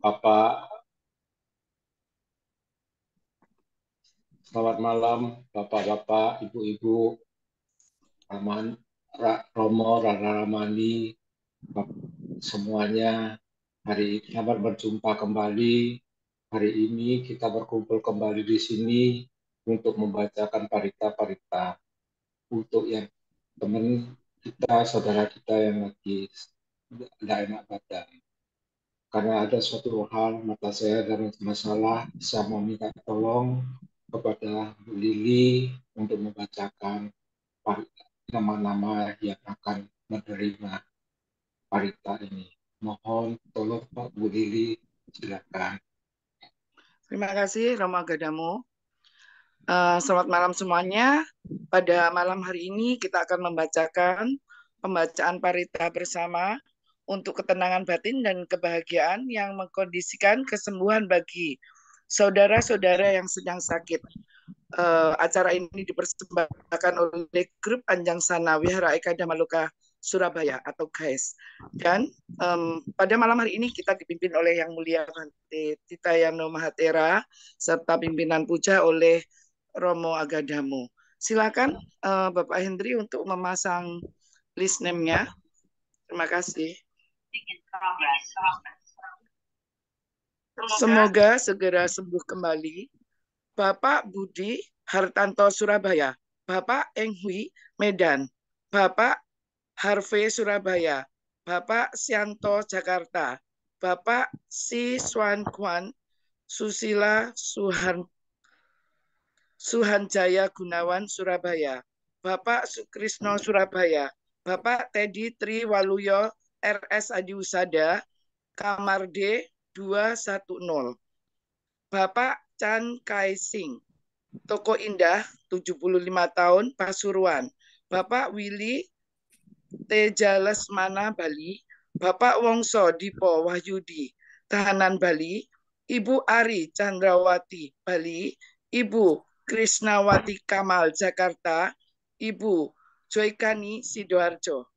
Bapak, selamat malam, Bapak-Bapak, Ibu-ibu, Raman, Romo, Rara Ramani, semuanya. Hari ini selamat berjumpa kembali. Hari ini kita berkumpul kembali di sini untuk membacakan parita-parita untuk yang teman kita, saudara kita yang lagi tidak enak badan. Karena ada suatu hal mata saya dan masalah, saya mau minta tolong kepada Bu Lili untuk membacakan nama-nama yang akan menerima parita ini. Mohon tolong Pak Bu Lili, silakan. Terima kasih Romo Agadamu. Selamat malam semuanya. Pada malam hari ini kita akan membacakan pembacaan parita bersama untuk ketenangan batin dan kebahagiaan yang mengkondisikan kesembuhan bagi saudara-saudara yang sedang sakit. Acara ini dipersembahkan oleh grup Anjang Sana Wihara Eka Damaluka Surabaya atau GAIS. Dan pada malam hari ini kita dipimpin oleh Yang Mulia Bante Titayano Mahatera serta pimpinan puja oleh Romo Agadamu. Silakan Bapak Hendri untuk memasang list name-nya. Terima kasih. Semoga segera sembuh kembali. Bapak Budi Hartanto Surabaya, Bapak Eng Hui Medan, Bapak Harvey Surabaya, Bapak Sianto Jakarta, Bapak Si Swan Kwan Susila Suhanjaya Gunawan Surabaya, Bapak Sukrisno Surabaya, Bapak Teddy Triwaluyo RS Adiusada, Kamar D 210, Bapak Chan Kai Sing, Toko Indah, 75 tahun, Pasuruan. Bapak Willy Teja Lesmana, Bali. Bapak Wongso Dipo Wahyudi, Tahanan Bali. Ibu Ari Chandrawati, Bali. Ibu Krisnawati Kamal, Jakarta. Ibu Joykani Sidoarjo.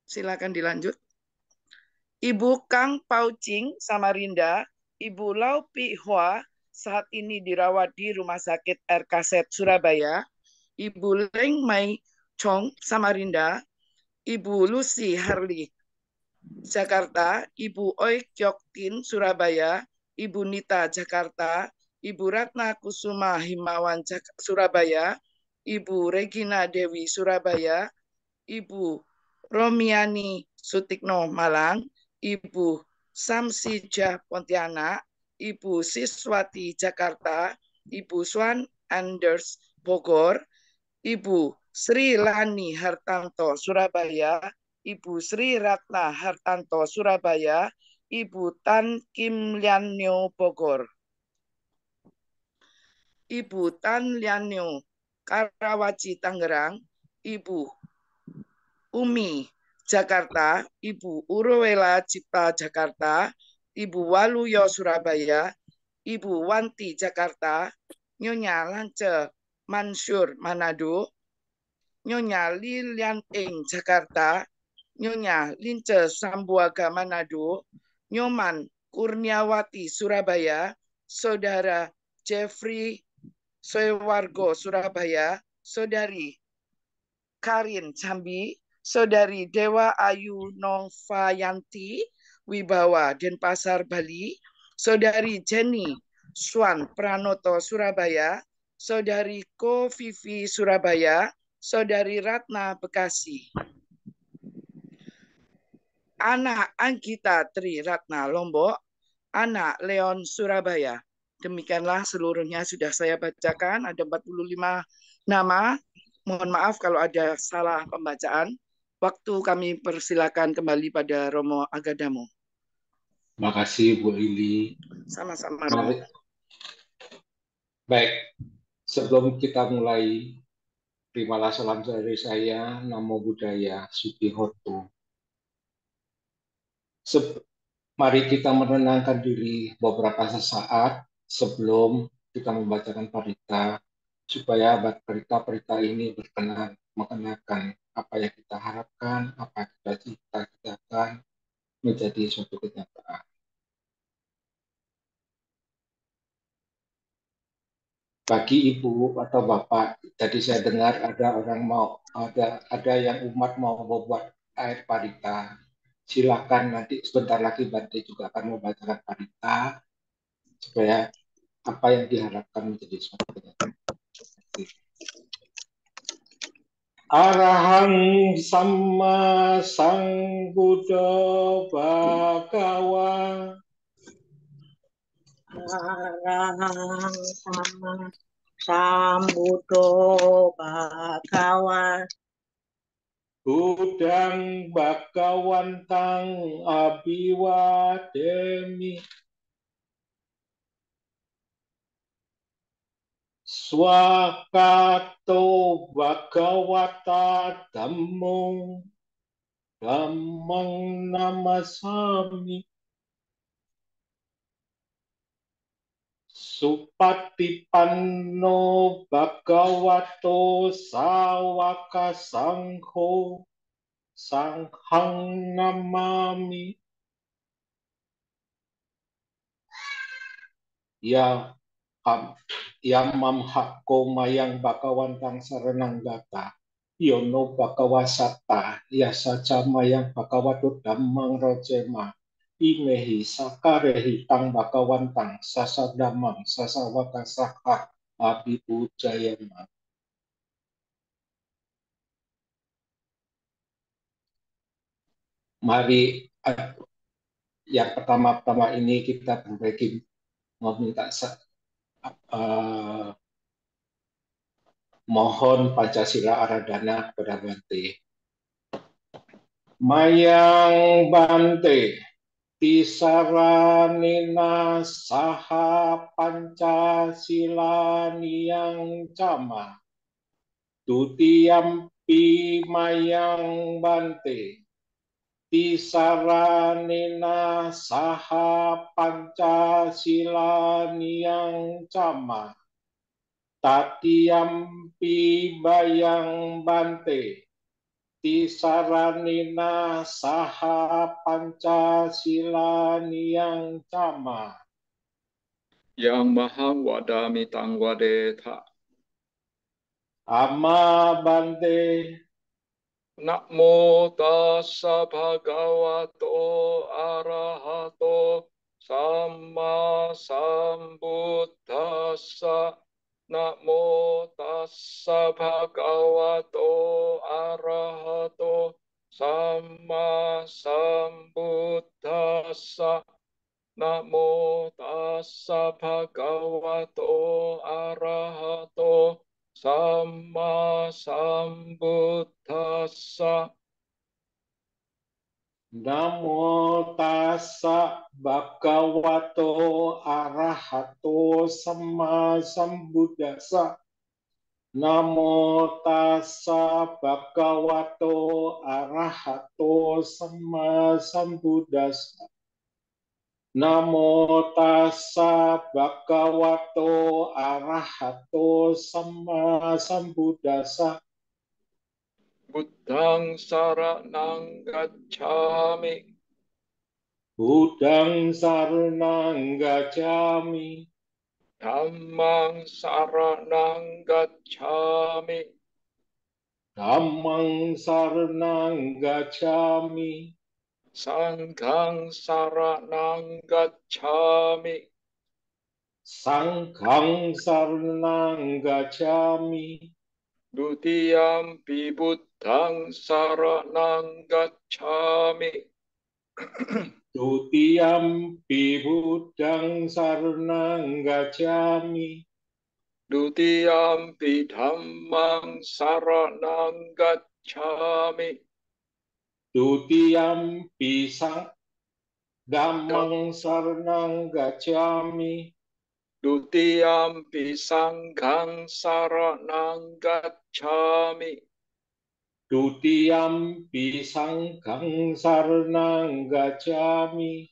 Silakan dilanjut. Ibu Kang Paucing, Samarinda. Ibu Lau Pi Hua, saat ini dirawat di Rumah Sakit RKZ Surabaya. Ibu Leng Mai Chong, Samarinda. Ibu Lucy Harley, Jakarta. Ibu Oi Kyok Tin, Surabaya. Ibu Nita, Jakarta. Ibu Ratna Kusuma Himawan, Surabaya. Ibu Regina Dewi, Surabaya. Ibu Romiani Sutikno, Malang. Ibu Samsijah, Pontianak. Ibu Siswati, Jakarta. Ibu Swan Anders, Bogor. Ibu Sri Lani Hartanto, Surabaya. Ibu Sri Ratna Hartanto, Surabaya. Ibu Tan Kim Lianyo, Bogor. Ibu Tan Lianyo, Karawaci, Tangerang. Ibu Umi, Jakarta. Ibu Urowela Cipta, Jakarta. Ibu Waluyo, Surabaya. Ibu Wanti, Jakarta. Nyonya Lance Mansur, Manado. Nyonya Lilian Eng, Jakarta. Nyonya Lince Sambuaga, Manado. Nyoman Kurniawati, Surabaya. Saudara Jeffrey Soewargo, Surabaya. Saudari Karin, Jambi. Saudari Dewa Ayu Novayanti Wibawa, Denpasar, Bali. Saudari Jenny Swan Pranoto, Surabaya. Saudari Ko Vivi, Surabaya. Saudari Ratna, Bekasi. Anak Anggita Tri Ratna, Lombok. Anak Leon, Surabaya. Demikianlah seluruhnya sudah saya bacakan. Ada 45 nama. Mohon maaf kalau ada salah pembacaan. Waktu kami persilakan kembali pada Romo Agadamu. Terima kasih Bu Lili. Sama-sama, Romo. Baik, sebelum kita mulai, terimalah salam dari saya, Namo Buddhaya, Sukihoto. Mari kita menenangkan diri beberapa sesaat sebelum kita membacakan parita, supaya parita-parita ini berkenan mengenakan apa yang kita harapkan, apa yang kita cita-citakan menjadi suatu kenyataan. bagi ibu atau bapak. Jadi saya dengar ada orang mau ada yang umat mau membuat air parita. Silakan nanti sebentar lagi Bante juga akan membacakan parita supaya apa yang diharapkan menjadi suatu kenyataan. Arahang sama sang Buddha Bhagawa. Arahang sama sambuddho bhagawa. Budang Bhagawantang Abhiwademi. Swakato Bhagawata Dhammo Dhammang Namasami. Supatipanno Bhagavato Sawaka Sangho Sanghang Namami. Ya yang mamhakko mayang bakawantang saranang gata. Yono bakawasata yasaca mayang bakawatu dhammang rojema. Imehi sakarehi tang bakawantang sasadamang sasawaka sakha abibujayama. Mari yang pertama-tama ini kita berbagi meminta mohon Pancasila Aradhana kepada Bante. Mayang Bante Tisaranina saha Pancasila niyang cama Tutiyampi mayang Bante Tisaranina saha Pancasila niyang cama Tatiyampi bayang Bante Tisaranina saha Pancasila niyang cama Yang maha wadami tangwadeta. Ama Bante. Namo tassa bhagavato arahato samma sambuddhassa. Namo tassa bhagavato arahato samma sambuddhassa. Namo tassa bhagavato arahato Samma Sambuddhassa. Namo tassa bhagavato arahato samma sambuddhassa. Namo tassa bhagavato arahato samma sambuddhassa. Namo tassa bhagavato arahato samma sambuddhassa. Buddhang saranang gacchami. Buddhang saranang gacchami. Dhammang saranang gacchami. Dhammang saranang gacchami. Sanghang saranang gacchami. Sanghang saranang gacchami. Dutiyampi buddhang saranang gacchami. Dutiyampi buddhang saranang gacchami. Dutiyampi dhammang saranang gacchami. Dutiyampi dhammang saranang gacchami. Dutiyampi sanghang saranang gacchami. Dutiyampi sanghang saranang gacchami.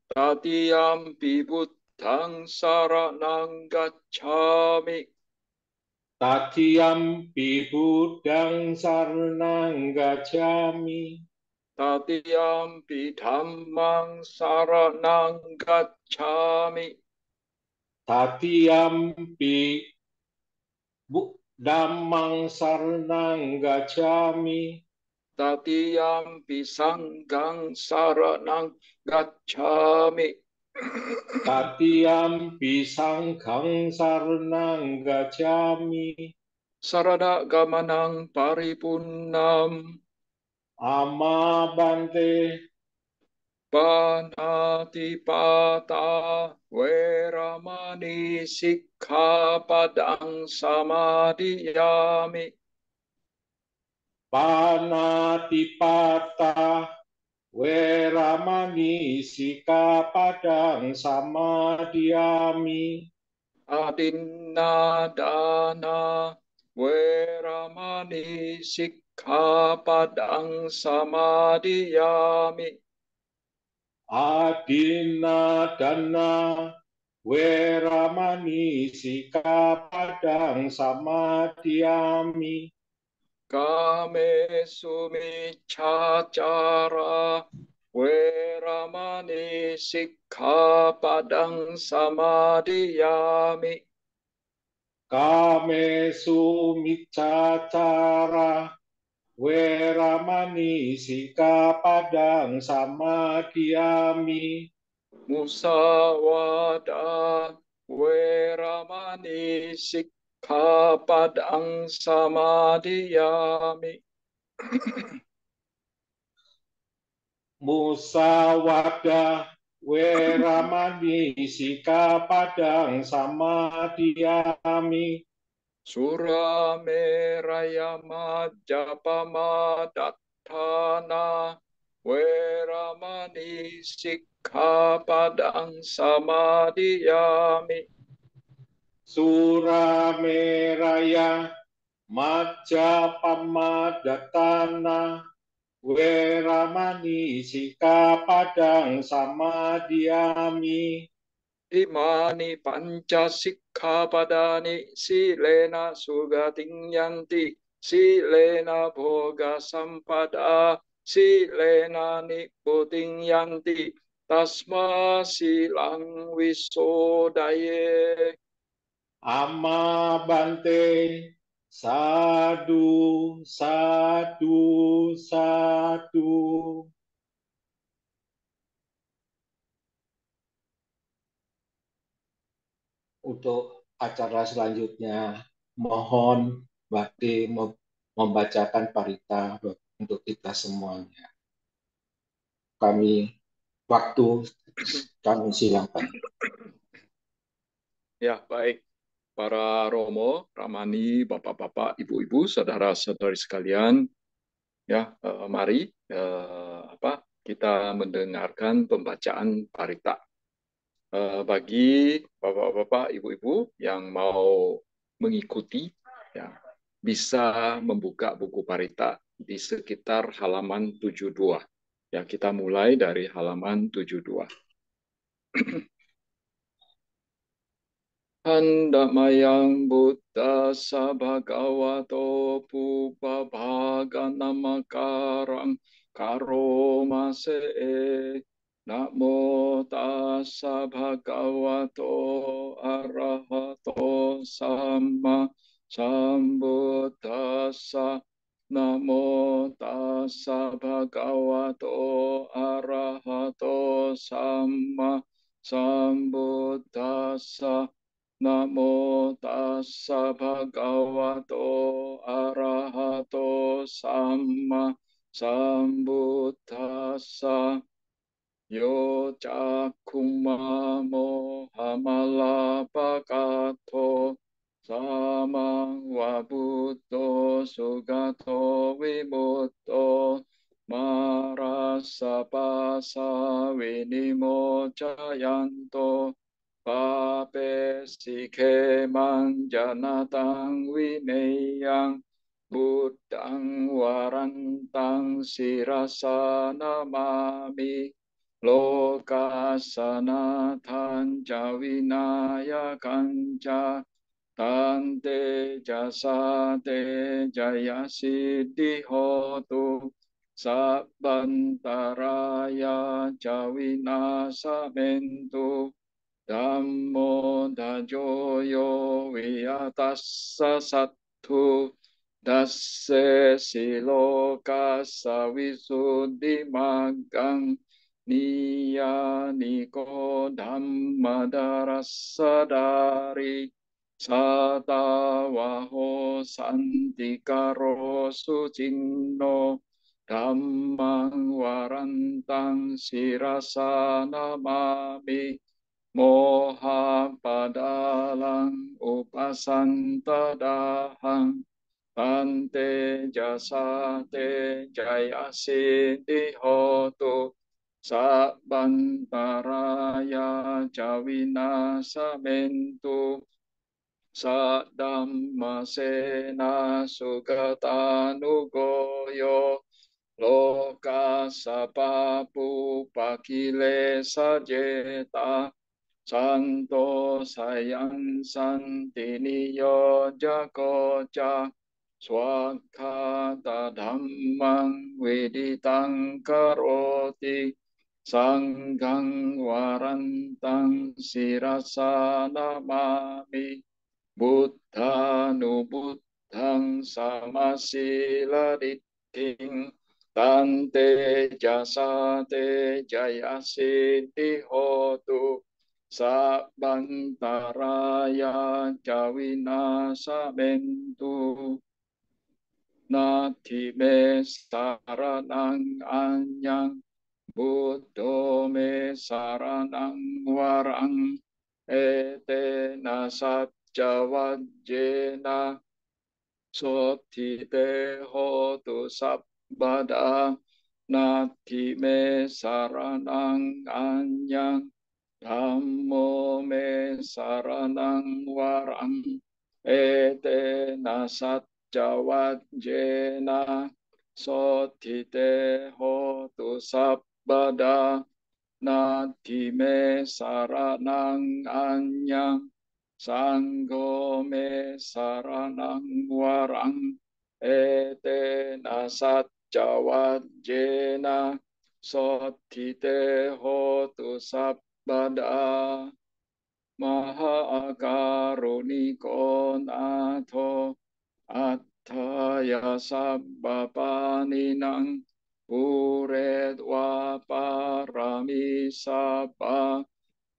Tatiyampi buddhang saranang gacchami. Tatiyampi buddhang saranang gacchami. Tatiyampi dhammang saranang gacchami. Tatiyampi Dhammang saranang gacchami. Tatiyampi sanghang saranang gacchami. Tatiyampi sanghang saranang gacchami. Sarana gamanang paripunnam. Amma bante. Panatipata Veramani Sikkhapadang Samadhiyami. Panatipata Veramani Sikkhapadang samadhiyami. Adinnadana Veramani Sikkhapadang Samadhiyami. Adinadana Veramani Sikkhapadang samadhiyami. Kame sumiccacara Veramani Sikkhapadang Samadhiyami. Kamesu miccacara Veramani Sikkhapadang samadhiyami. Musawada Veramani Sikkhapadang Samadhiyami. Musawada Veramani Sikkhapadang samadhiyami. Surameraya Majapamadattana Veramani Sikkhapadang Samadhiyami. Surameraya Majapamadattana Veramani Sikkhapadang samadhiyami. Imani panca sikkhapadani silena sugating yanti silena bhoga sampada silena nibbuting yanti tasma silang wisodaye. Amma bante. Sadu, sadu, sadu. Untuk acara selanjutnya, mohon Bakti membacakan parita untuk kita semuanya. Waktu kami silakan. Ya, baik. Para Romo, Ramani, Bapak-bapak, Ibu-ibu, saudara-saudari sekalian, ya, mari kita mendengarkan pembacaan parita. Bagi Bapak-bapak, Ibu-ibu yang mau mengikuti, ya, bisa membuka buku parita di sekitar halaman 72. Ya, kita mulai dari halaman 72. Handamayang buddhassa bhagavato pupabhaganamakarang karomase namo tassa bhagavato arahato samma sambuddhassa namo tassa bhagavato arahato samma sambuddhassa Namo tassa bhagavato arahato samma sambuddhassa yo cakkuma mohamalapakato samang wabuddho sugato vimutto marasapasa vinimocayanto pape sikhe manjanatang vineyang buddhang warantang sirasa namami lokasanathan ca vinayakan ca tante jasate jaya siddhi hotu sabbantaraya ca vinasamentu Dhammo dajoyo viyatassa sattu dasse siloka sawisuddhi maggang niya niko dhamma darasadari satawaho santikaro sucinno dhammang warantang sirasa namami moha padalang upasanta dahang tante jasate jaya siddhi hotu sabantaraya jawina samentu sadammasena sugatanugoyo loka sapapu pakile sajeta santo sayang santiniyo jakoca swakata dhammang widitang karoti sanggang warantang sirasa namami buddhanubuddhang samasila ditting tante jasate jaya siddhi hotu sabantaraya jawina samentu nati me saranang anyang buddho me saranang warang ete nasacca vajjena sotite hotu sabbada nati me saranang anyang Dhammo me saranang warang ete nasacca vajjena sotite hotu sabbada nati me saranang anyang sanggo me saranang warang ete nasacca vajjena sotite hotu sabbada maha karuniko nato attaya sabbapaninang puredwa parami sabba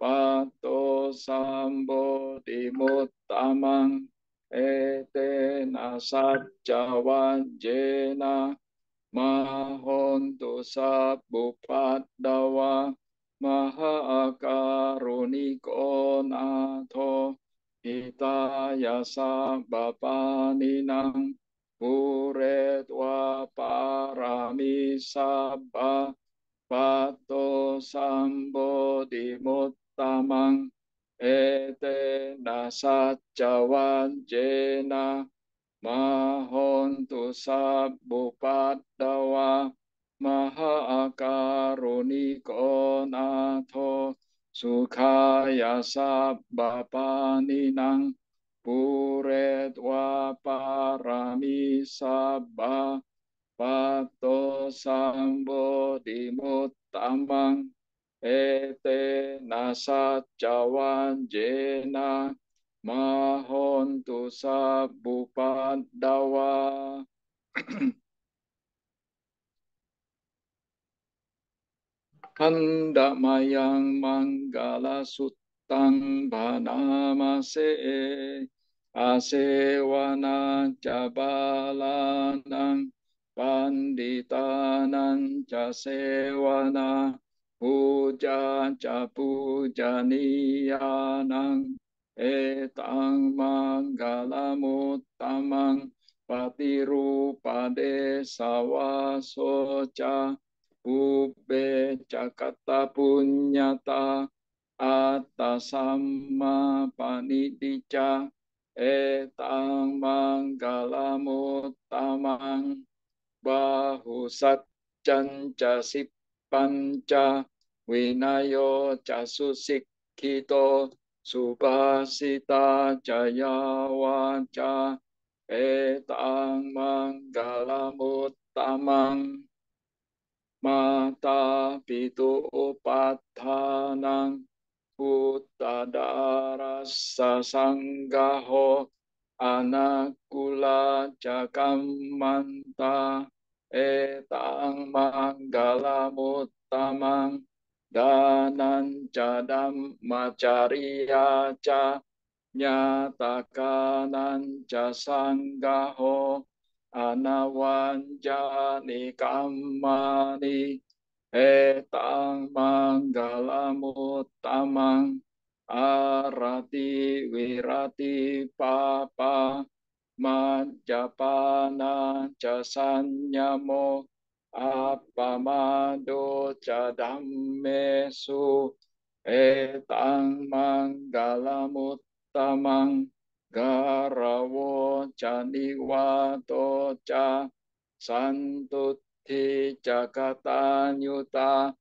pato sambo dimuttamang ete nasacca vajjena mahontu sabbupaddawa maha karuniko nato hitaya sabbapaninang puredwa parami sabba pato sambo dimuttamang ete nasacca vajjena mahontu sabbupaddawa maha karuniko nato sukhaya sabbapaninang puredwa parami sabba pato sambo dimuttamang ete nasacca vajjena mahontu sabbupaddawa. Handa mayang manggala suttang banamase asewana cabalanang panditanang casewana puja capujaniyanang etang manggalamuttamang patirupade sawasoca Ubbe cakata punyata atasamma panidicca etang manggalamuttamang bahu satcanca sippanca winayo casusikkito subhasita jaya waca etang manggalamuttamang mata pitu upattanang Uttadarasa sanggaho anakula cakamanta etang manggalamuttamang danan cadam macariya ca nyatakanan ca sanggaho anawanjani kammani etang manggalamuttamang arati wirati papa majapana casanyamo apamado cadammesu etang manggalamuttamang garawo caniwato ca santutti cakatanyuta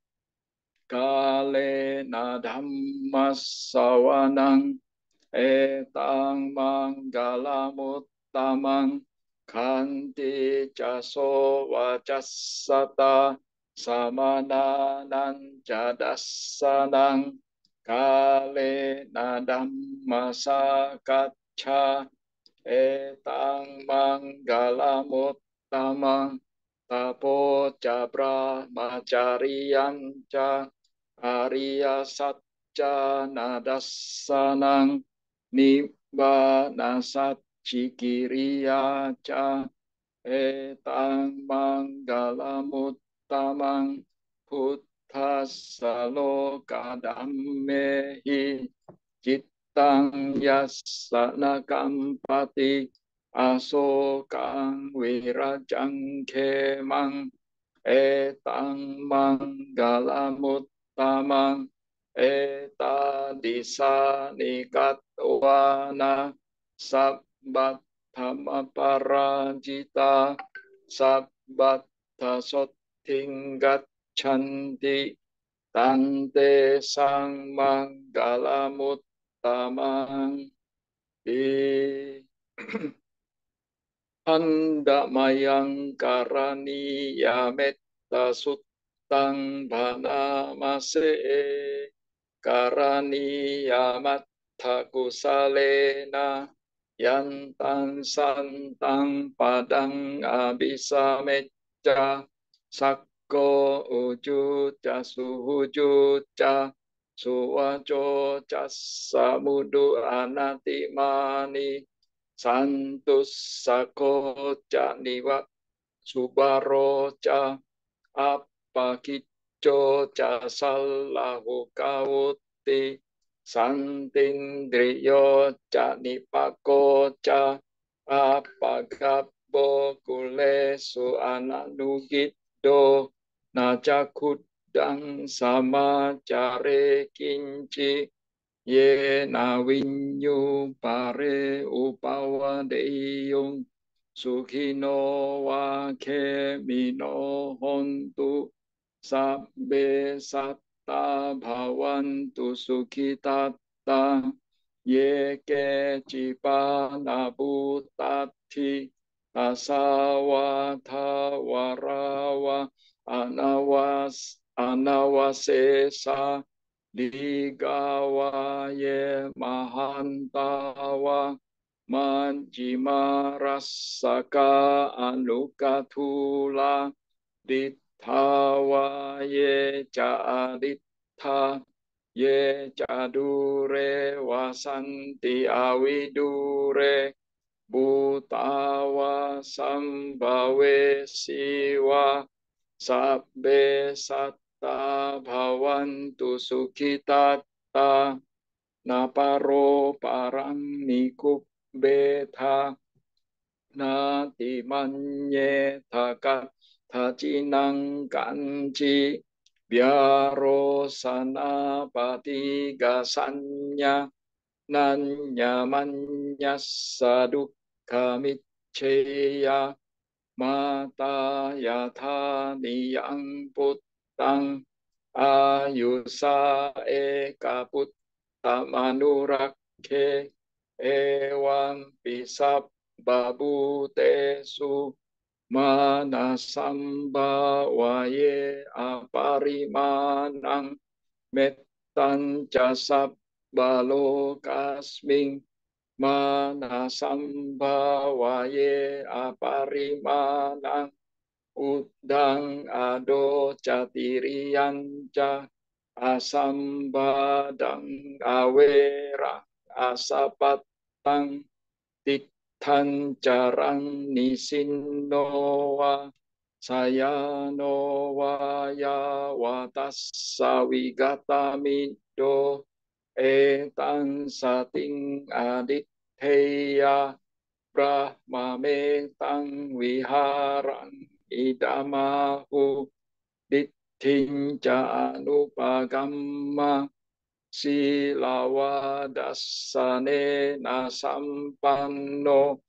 kalena dhammasawanang etang manggalamuttamang kanti caso wacassata samananan cadassanang kalena dhammasakacca etang manggalamuttamang tapo ca brahmacariyan ca Arya Satca Nadassanang Nibbana Satcikiriya ca etang manggalamuttamang Buddhassa kadammehi cittang yassana kampati asokang wirajang kemang etang manggalamuttamang eta disa nikatwana sabbat dhamma parajita sabbat tasottinggat canti tante sang manggalamuttamang di Andamayang karani yametta suttang banamase karani yamatta kusalena yantang santang padang abisamecca sakko ujuca suhujuca suwaco casamudu anatimani santus sakoca niwa subaroca apakicco ca sallahu kawuti santindriyo ca nipakoca apagabbo kulesu ananugiddo nacakudang samacare kinci ye na winyu pare upawadeyung sukhino wa kemino hontu sabbe satta bhavantu sukhitatta ye ke cipana butati asawatha warawa anawasesa digawaye mahantawa manjima rasaka anukatula dittawaye ca aditta ye cadure wasanti awidure butawa sambawe siwa sabbe satta bhavantu sukhitatta naparo parang nikubetha nati manye thakat thacinang kanci biaro sana patigasanya nanya manya sadukha micceya mata yatha niyang puttang ayusa eka putta manurakke ewang pisab babutesu manasamba waye aparimanang tanca sabbalokasming manasambhawaye aparimanang udang ado catiriyanca asambadang awera asapatang tikthan carang nisinnowa sayano waya watassa wigatamido etang sating adittheya brahmametang viharang idamahu dittinca anupagamma silawadassane nasampanno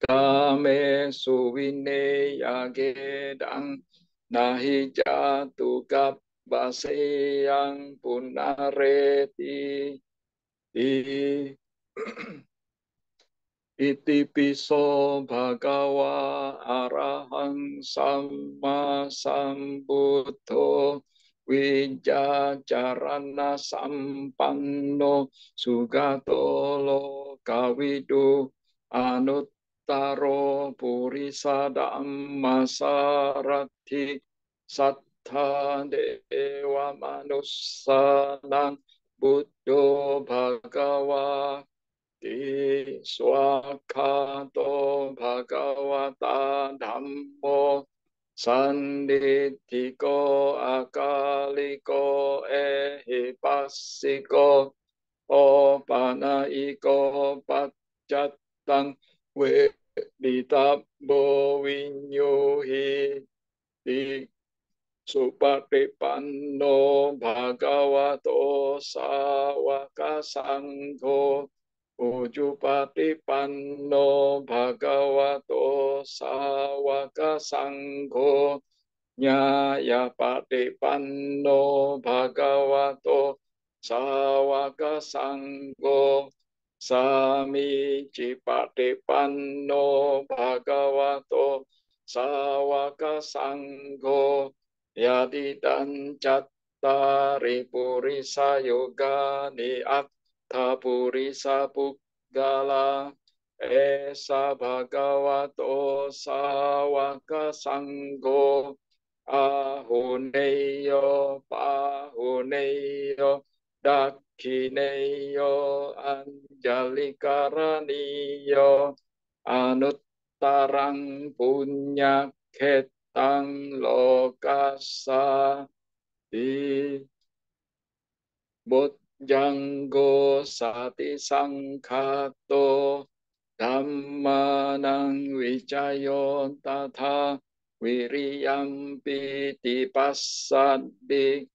kame suwine gedang nahi jatu baseyang punareti iti piso bhagawa arahang samma sambuddho wijacarana sampanno sugato lokawidu anuttaro purisa dhamma sarati sattha dewa manussanang buddho bhagawa di swakato bhagavata dhammo sanditthiko akaliko ehipassiko opanaiko paccatang ditabbo vinyuhi di supatipanno bhagavato sawaka sangho ujupatipanno bhagavato sawaka sangho nyayapatipanno bhagavato sawaka sangho samicipatipanno bhagavato sawaka sangho yadidan cattari purisa yogani Tapurisa Puggala Esa Bhagavato Sawaka Sangho Ahuneyo Pahuneyo Dakhineyo Anjalikaraniyo Anuttarang Punya Ketang Lokasa Di Janggo sati sangkato dhammanang wicayon tatha wiriyampi tipassadi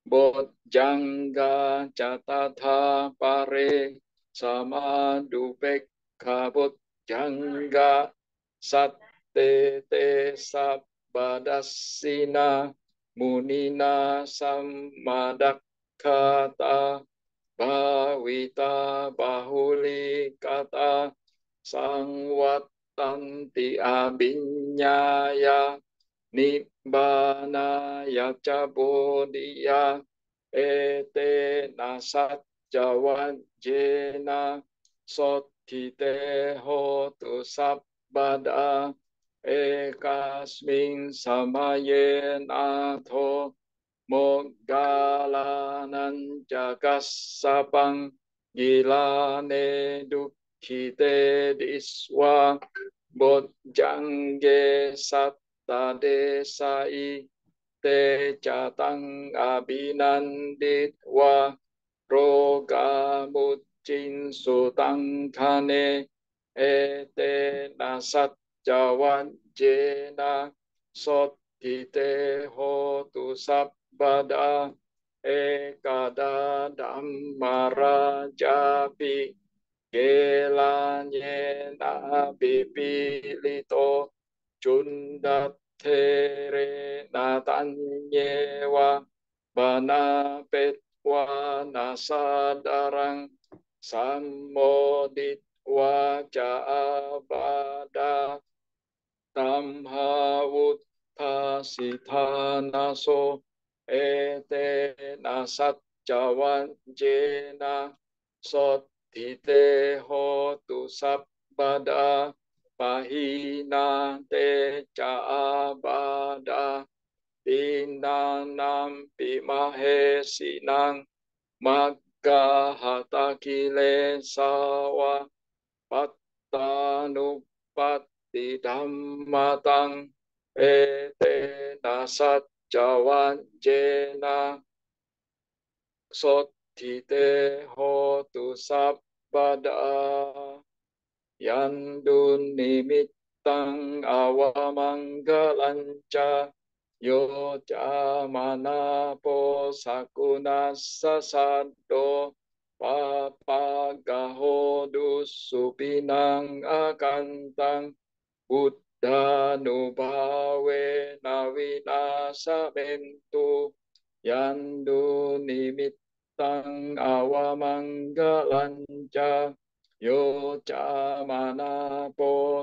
bojjangga catatha pare samadupekka bojjangga satte te sabbadassina munina sammadakkhata Bhavita bahuli kata sangwattanti abinyaya nibbana yaca bodhiya ete nasacca wajjena sottite hotu sabbada ekasmin samaye nato Moggalanan jagassapang gilane dukkite diswa bojjangge satta desai te catang abinanditwa roga muccin sutang kane ete nasacca wajjena sottite hotu sabbada ekada dhammarajapi gelanye nabipilito cundattere natanyewa banapetwa nasadarang sammoditwa caabada tamhawut tasithanaso ete nasat cawanjena sottite hotu sabbada pahina te caabada pinanam pimahesinang magga hatakile sawa pattanupatti dhammatang ete nasat cawanjena sottite hotu sabbada yandun nimittang awamanggalanca yo jamanapo sakunassa saddo papagahodu supinang akantang Buddha nubawe nawinasa mentu yandu nimittang awamanggalanca yo camana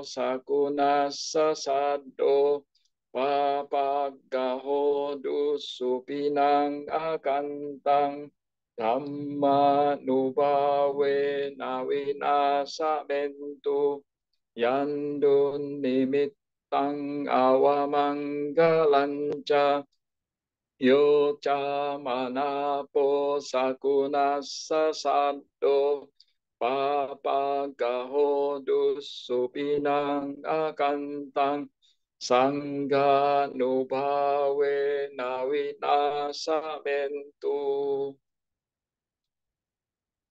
sakunassa saddo papagahodu supinang akantang dhamma nubawe nawinasa mentu yandun nimittang awamanggalanca yo camanapo sakunassa saddo papagahodu supinang akantang sangga nubawe nawinasa mentu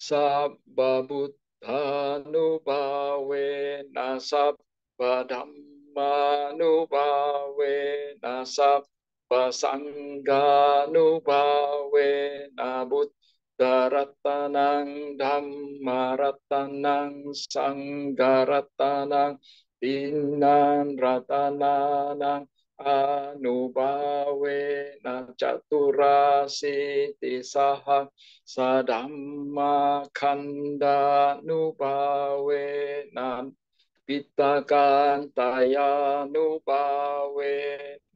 sabba buddha nubawe nasabba dhamma nubawe nasabba sangha nubawe nabuddha ratanang dhamma ratanang sangha ratanang tinan ratananang anubawe na caturasi tisaha sadhamma khanda nubawe na pitakan taya nubawe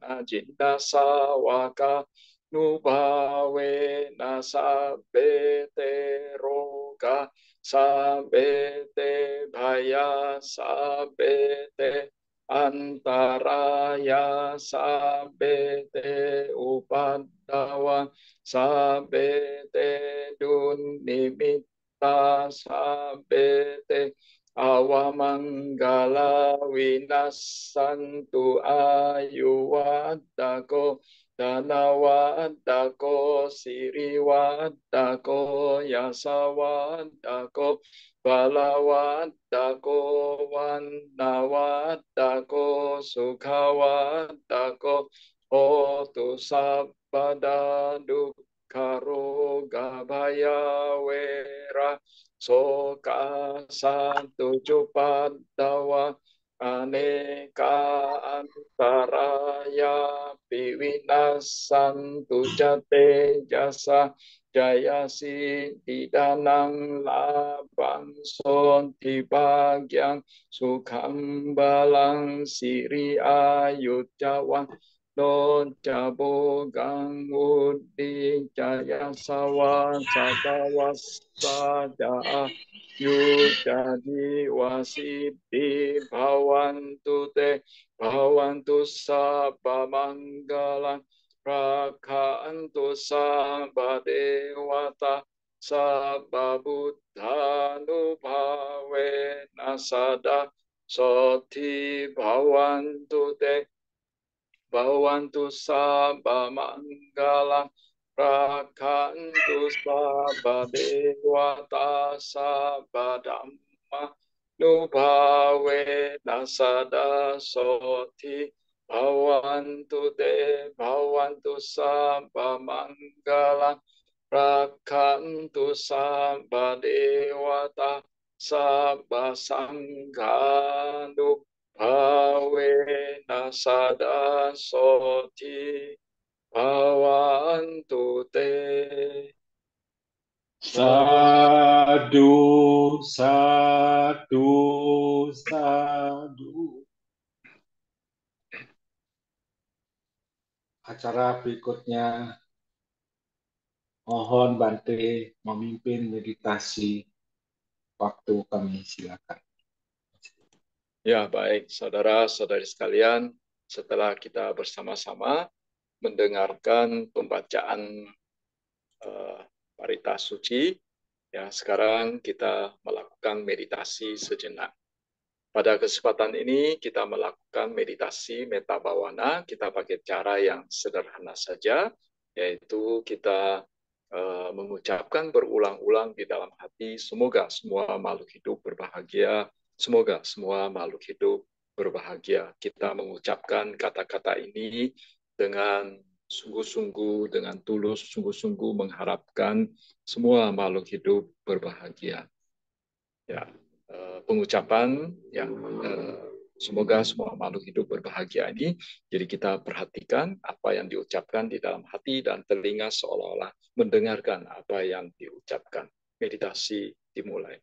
na jinda sawaka nubawe na sabete roga sabete bhaya sabete antaraya sabete upaddawa sabete dunimitta sabete awamanggala winassantu ayuwaddako danawaddako siriwaddako yasawaddako balawaddako wannawaddako sukhawaddako hotu sabbada dukkharoga bhaya wera soka santu cupaddawa aneka antaraya piwinasantu jate jasa jayasi didanang labang son tibagyang sukham balang siri ayujawan don cabogang udi jaya sawan sadawas saja yu jadi wasiti bhavantu sabba manggalan rakhantu sabba dewata sabba buddha nubawe nasada soti bhavantu sabba manggalan rakhantu sabba dewata sabba dhamma nubawe nasada soti bhavantu sabba manggalan rakhantu sabba dewata sabba sangha nubawe nasada soti bhavantu te. Sadu, sadu, sadu. Acara berikutnya Mohon Bante memimpin meditasi waktu kami, silakan. Ya, baik, saudara-saudari sekalian, setelah kita bersama-sama mendengarkan pembacaan Parita Suci, ya, sekarang kita melakukan meditasi sejenak. Pada kesempatan ini kita melakukan meditasi metta bhavana, kita pakai cara yang sederhana saja, yaitu kita mengucapkan berulang-ulang di dalam hati, semoga semua makhluk hidup berbahagia, semoga semua makhluk hidup berbahagia. Kita mengucapkan kata-kata ini dengan sungguh-sungguh, dengan tulus, sungguh-sungguh mengharapkan semua makhluk hidup berbahagia. Ya, pengucapan yang semoga semua makhluk hidup berbahagia ini, jadi kita perhatikan apa yang diucapkan di dalam hati dan telinga seolah-olah mendengarkan apa yang diucapkan. Meditasi dimulai.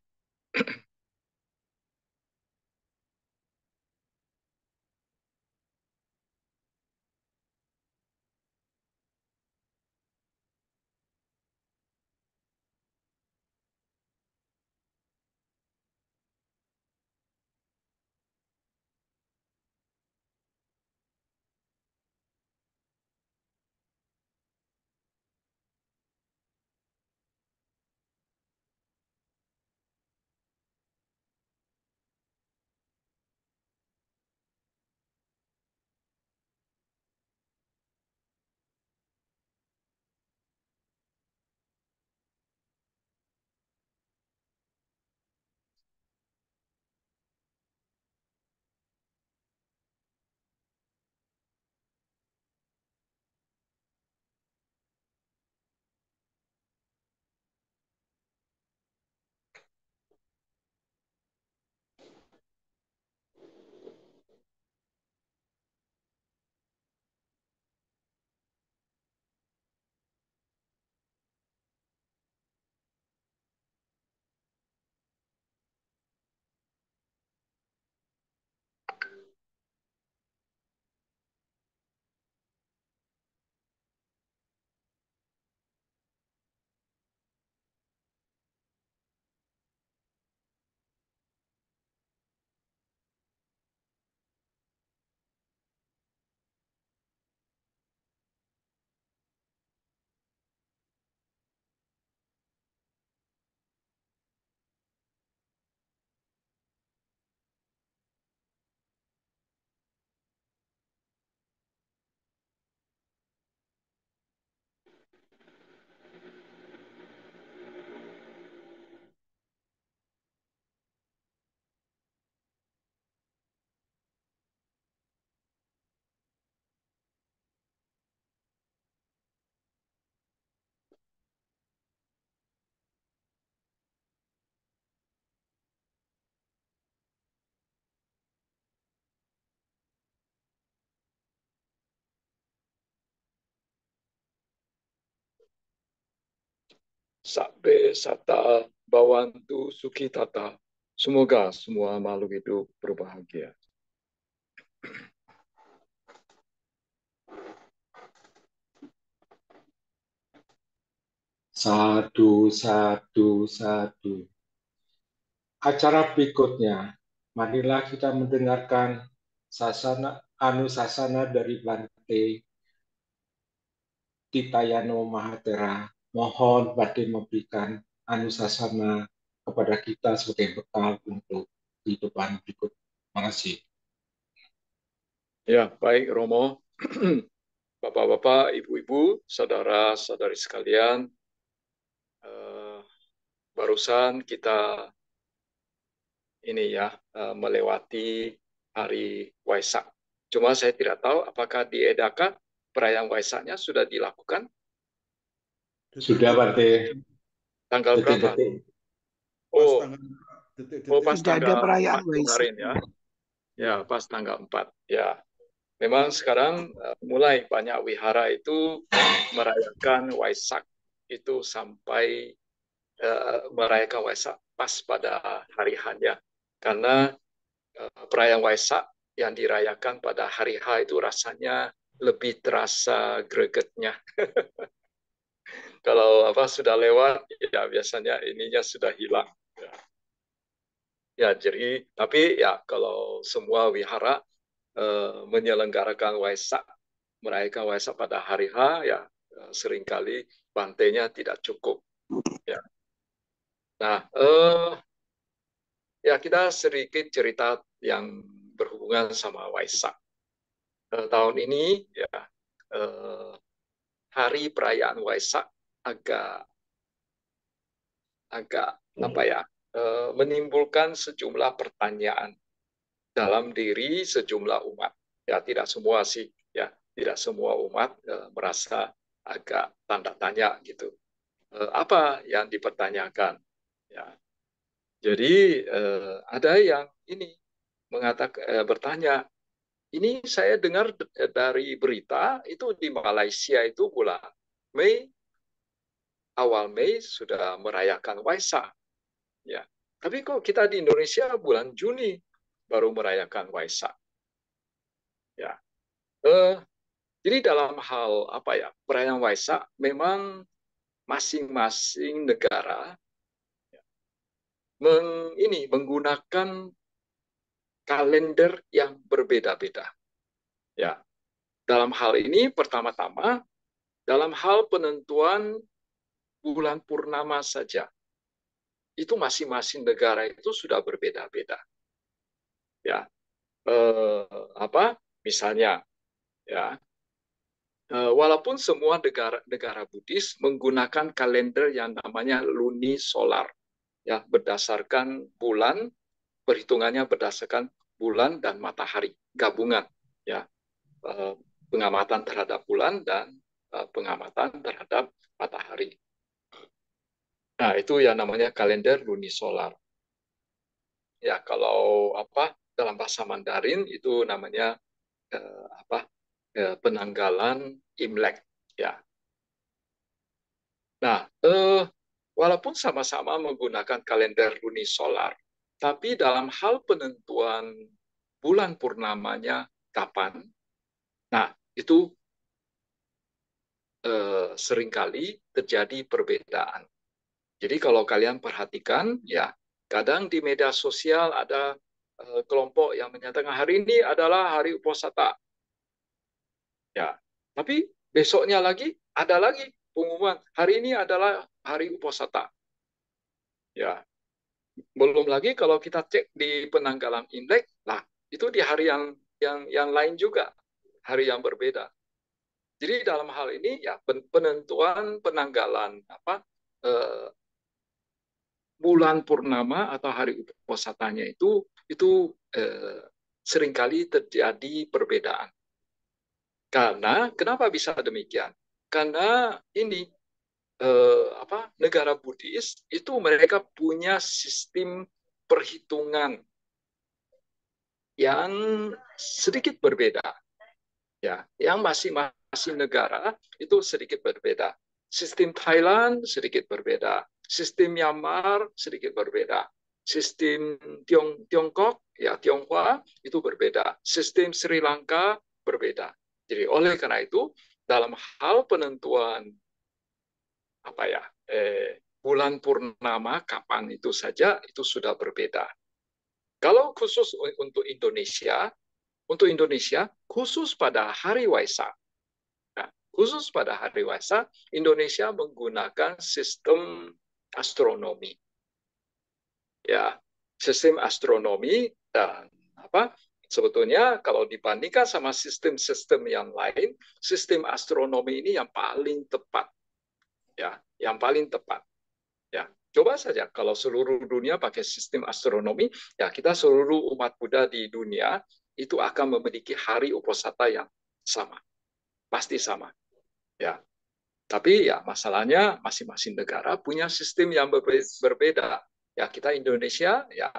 Sabbe sata bawantu sukitata. Semoga semua makhluk hidup berbahagia. Sadu, sadu, sadu. Acara berikutnya, marilah kita mendengarkan anusasana dari Bante Titayano Mahatera. Mohon Bante memberikan anusasana kepada kita sebagai bekal untuk kehidupan berikut. Terima kasih. Ya, baik Romo. Bapak-bapak, ibu-ibu, saudara-saudari sekalian, barusan kita melewati hari Waisak. Cuma saya tidak tahu apakah di Edaka perayaan Waisaknya sudah dilakukan? Sudah Bante. Tanggal berapa? Oh, pas Tidak ada tanggal perayaan 4 Waisak. kemarin ya. Ya, pas tanggal 4. Ya, memang sekarang mulai banyak wihara itu merayakan Waisak itu sampai merayakan Waisak pas pada hari H-nya. Karena perayaan Waisak yang dirayakan pada hari H itu rasanya lebih terasa gregetnya. Kalau apa sudah lewat, ya biasanya ininya sudah hilang. Ya, ya jadi tapi ya kalau semua wihara menyelenggarakan Waisak, merayakan Waisak pada hari H, ya seringkali bantainya tidak cukup. Ya. Nah, ya kita sedikit cerita yang berhubungan sama Waisak. Tahun ini ya hari perayaan Waisak agak apa ya menimbulkan sejumlah pertanyaan dalam diri sejumlah umat. Ya tidak semua sih, ya tidak semua umat merasa agak tanda tanya gitu. Apa yang dipertanyakan? Ya, jadi ada yang ini bertanya, ini saya dengar dari berita itu di Malaysia itu bulan Mei, awal Mei sudah merayakan Waisak. Ya, tapi kok kita di Indonesia bulan Juni baru merayakan Waisak? Ya, jadi dalam hal apa ya perayaan Waisak memang masing-masing negara menggunakan kalender yang berbeda-beda. Ya, dalam hal ini pertama-tama dalam hal penentuan bulan purnama saja itu masing-masing negara itu sudah berbeda-beda. Ya, misalnya ya. Walaupun semua negara Buddhis menggunakan kalender yang namanya lunisolar, ya berdasarkan bulan, perhitungannya berdasarkan bulan dan matahari gabungan, ya pengamatan terhadap bulan dan pengamatan terhadap matahari. Nah itu yang namanya kalender lunisolar. Ya kalau dalam bahasa Mandarin itu namanya penanggalan Imlek, ya. Nah, walaupun sama-sama menggunakan kalender lunisolar, tapi dalam hal penentuan bulan purnamanya kapan, nah itu seringkali terjadi perbedaan. Jadi kalau kalian perhatikan, ya kadang di media sosial ada kelompok yang menyatakan hari ini adalah hari Uposatha. Ya, tapi besoknya lagi ada lagi pengumuman hari ini adalah hari Uposatha. Ya, belum lagi kalau kita cek di penanggalan Imlek, lah itu di hari yang lain juga, hari yang berbeda. Jadi dalam hal ini ya penentuan penanggalan bulan purnama atau hari Uposatanya itu seringkali terjadi perbedaan. Karena kenapa bisa demikian? Karena ini negara Buddhis itu mereka punya sistem perhitungan yang sedikit berbeda, ya, yang masing-masing negara itu sedikit berbeda. Sistem Thailand sedikit berbeda, sistem Myanmar sedikit berbeda, sistem Tiongkok, ya Tionghoa itu berbeda, sistem Sri Lanka berbeda. Jadi oleh karena itu dalam hal penentuan bulan purnama kapan itu saja itu sudah berbeda. Kalau khusus untuk Indonesia khusus pada hari Waisak. Nah, khusus pada hari Waisak, Indonesia menggunakan sistem astronomi. Ya, sistem astronomi dan sebetulnya kalau dibandingkan sama sistem-sistem yang lain, sistem astronomi ini yang paling tepat. Ya, yang paling tepat. Ya, coba saja kalau seluruh dunia pakai sistem astronomi, ya kita seluruh umat Buddha di dunia itu akan memiliki hari Uposatha yang sama. Pasti sama. Ya. Tapi ya masalahnya masing-masing negara punya sistem yang berbeda. Ya, kita Indonesia ya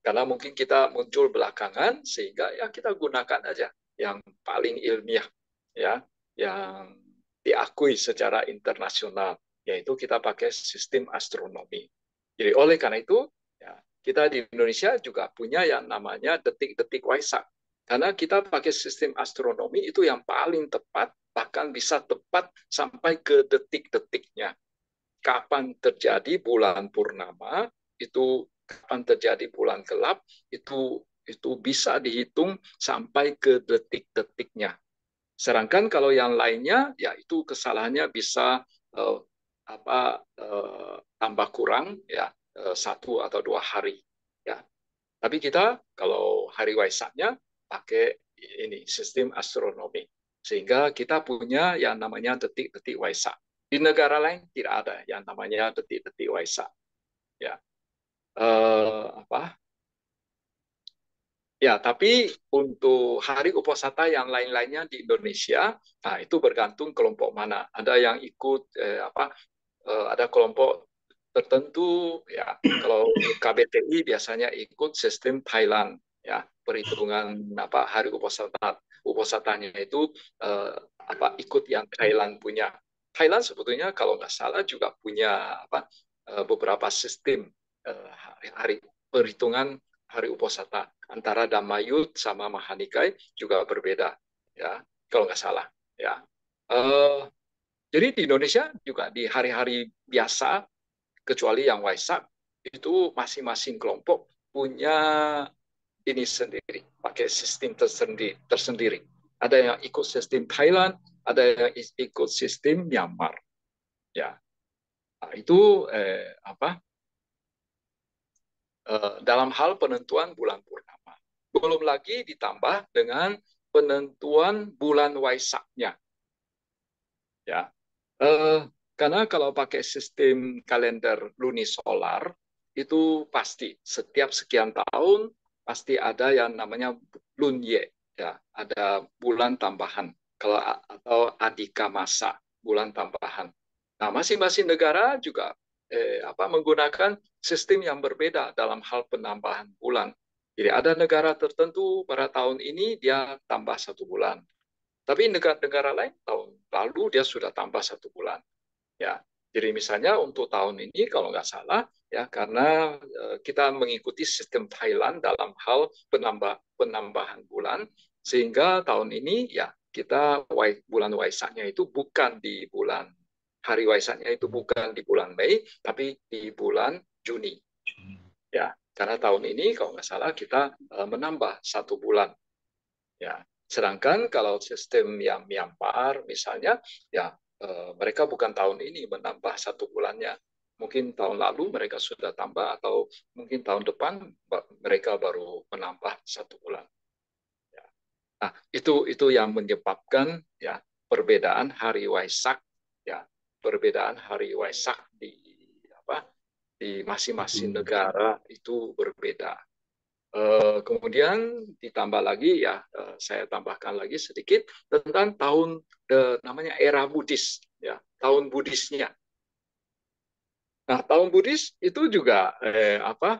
karena mungkin kita muncul belakangan sehingga ya kita gunakan aja yang paling ilmiah, ya, yang diakui secara internasional, yaitu kita pakai sistem astronomi. Jadi oleh karena itu, ya, kita di Indonesia juga punya yang namanya detik-detik Waisak. Karena kita pakai sistem astronomi itu yang paling tepat bahkan bisa tepat sampai ke detik-detiknya. Kapan terjadi bulan purnama, itu kapan terjadi bulan gelap, itu bisa dihitung sampai ke detik-detiknya. Sedangkan kalau yang lainnya, ya itu kesalahannya bisa tambah kurang, ya 1 atau 2 hari. Ya, tapi kita kalau hari Waisaknya pakai ini sistem astronomi, sehingga kita punya yang namanya detik-detik Waisak. Di negara lain tidak ada yang namanya detik-detik Waisak. Ya, apa? Ya, tapi untuk hari Uposatha yang lain-lainnya di Indonesia, nah itu bergantung kelompok mana. Ada yang ikut ada kelompok tertentu, ya. Kalau KBTI biasanya ikut sistem Thailand, ya, perhitungan hari Uposathanya itu ikut yang Thailand punya. Thailand sebetulnya kalau nggak salah juga punya beberapa sistem hari perhitungan hari Uposatha, antara Damayut sama Mahanikai juga berbeda, ya, kalau nggak salah, ya. Jadi di Indonesia juga di hari-hari biasa, kecuali yang Waisak, itu masing-masing kelompok punya ini sendiri, pakai sistem tersendiri. Ada yang ikut sistem Thailand, ada yang ikut sistem Myanmar. Ya, nah, itu dalam hal penentuan bulan purnama. Belum lagi ditambah dengan penentuan bulan Waisaknya. Ya, karena kalau pakai sistem kalender lunisolar, itu pasti setiap sekian tahun pasti ada yang namanya lunye, ya, ada bulan tambahan, atau adika masa, bulan tambahan. Nah, masing-masing negara juga menggunakan sistem yang berbeda dalam hal penambahan bulan. Jadi ada negara tertentu pada tahun ini dia tambah 1 bulan. Tapi negara-negara lain tahun lalu dia sudah tambah 1 bulan. Ya, jadi misalnya untuk tahun ini kalau nggak salah, ya, karena kita mengikuti sistem Thailand dalam hal penambahan bulan, sehingga tahun ini ya kita bulan Waisaknya itu bukan di bulan hari Waisaknya itu bukan di bulan Mei, tapi di bulan Juni. Ya, karena tahun ini kalau nggak salah kita menambah 1 bulan. Ya, sedangkan kalau sistem yang Myanmar misalnya, ya mereka bukan tahun ini menambah 1 bulannya. Mungkin tahun lalu mereka sudah tambah, atau mungkin tahun depan mereka baru menambah 1 bulan. Ya. Nah, itu yang menyebabkan ya perbedaan hari Waisak, ya perbedaan hari Waisak di masing-masing negara itu berbeda. Kemudian ditambah lagi, ya, saya tambahkan lagi sedikit tentang tahun namanya era Buddhis, ya, tahun Buddhisnya. Nah, tahun Buddhis itu juga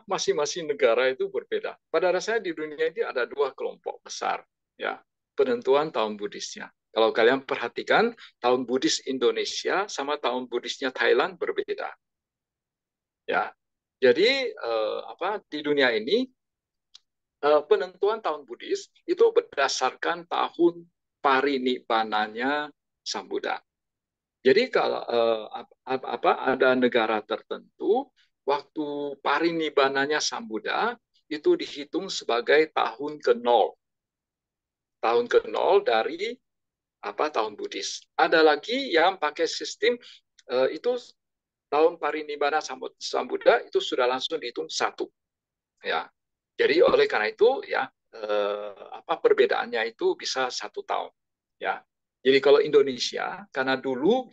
masing-masing negara itu berbeda. Pada dasarnya di dunia ini ada 2 kelompok besar, ya, penentuan tahun Buddhisnya. Kalau kalian perhatikan, tahun Buddhis Indonesia sama tahun Buddhisnya Thailand berbeda. Ya, jadi di dunia ini penentuan tahun Buddhis itu berdasarkan tahun parinibbananya Sang Buddha. Jadi kalau ada negara tertentu waktu parinibbananya Sang Buddha itu dihitung sebagai tahun ke-0. Tahun ke-0 dari tahun Buddhis. Ada lagi yang pakai sistem itu tahun parinibbana Sang Buddha itu sudah langsung dihitung 1. Ya. Jadi oleh karena itu, ya, perbedaannya itu bisa 1 tahun. Ya. Jadi kalau Indonesia, karena dulu